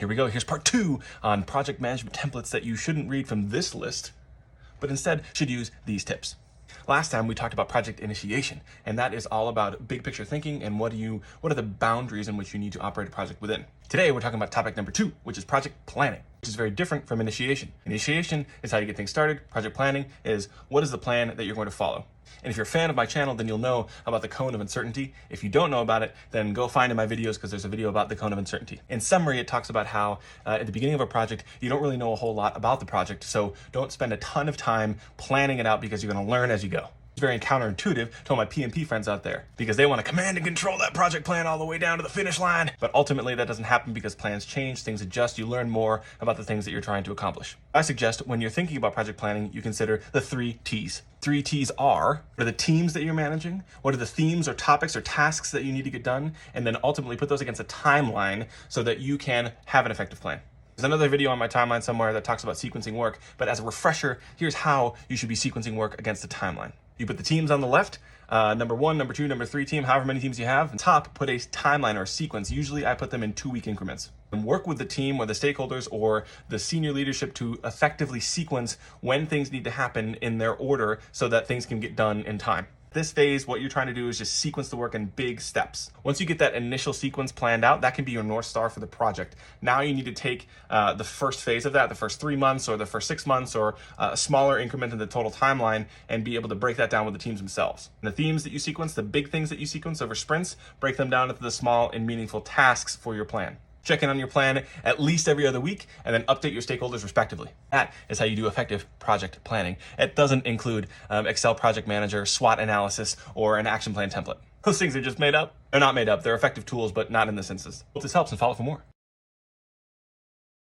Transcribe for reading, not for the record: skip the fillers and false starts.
Here we go. Here's part 2 on project management templates that you shouldn't read from this list, but instead should use these tips. Last time we talked about project initiation, and that is all about big picture thinking and what are the boundaries in which you need to operate a project within. Today we're talking about topic number 2, which is project planning, which is very different from initiation. Initiation is how you get things started. Project planning is what is the plan that you're going to follow. And if you're a fan of my channel, then you'll know about the cone of uncertainty. If you don't know about it, then go find in my videos because there's a video about the cone of uncertainty. In summary, it talks about how at the beginning of a project, you don't really know a whole lot about the project, so don't spend a ton of time planning it out because you're going to learn as you go. It's very counterintuitive to all my PMP friends out there because they want to command and control that project plan all the way down to the finish line. But ultimately that doesn't happen because plans change, things adjust, you learn more about the things that you're trying to accomplish. I suggest when you're thinking about project planning, you consider the 3 T's. 3 T's are, what are the teams that you're managing? What are the themes or topics or tasks that you need to get done? And then ultimately put those against a timeline so that you can have an effective plan. There's another video on my timeline somewhere that talks about sequencing work, but as a refresher, here's how you should be sequencing work against the timeline. You put the teams on the left, number 1, number 2, number 3 team, however many teams you have. On top, put a timeline or a sequence. Usually I put them in 2-week increments. And work with the team or the stakeholders or the senior leadership to effectively sequence when things need to happen in their order so that things can get done in time. This phase, what you're trying to do is just sequence the work in big steps. Once you get that initial sequence planned out, that can be your North Star for the project. Now you need to take the first phase of that, the first 3 months or the first 6 months or a smaller increment in the total timeline and be able to break that down with the teams themselves. And the themes that you sequence, the big things that you sequence over sprints, break them down into the small and meaningful tasks for your plan. Check in on your plan at least every other week and then update your stakeholders respectively. That is how you do effective project planning. It doesn't include Excel Project Manager, SWOT analysis, or an action plan template. Those things are just made up. They're not made up. They're effective tools, but not in this instance. Hope this helps and follow for more.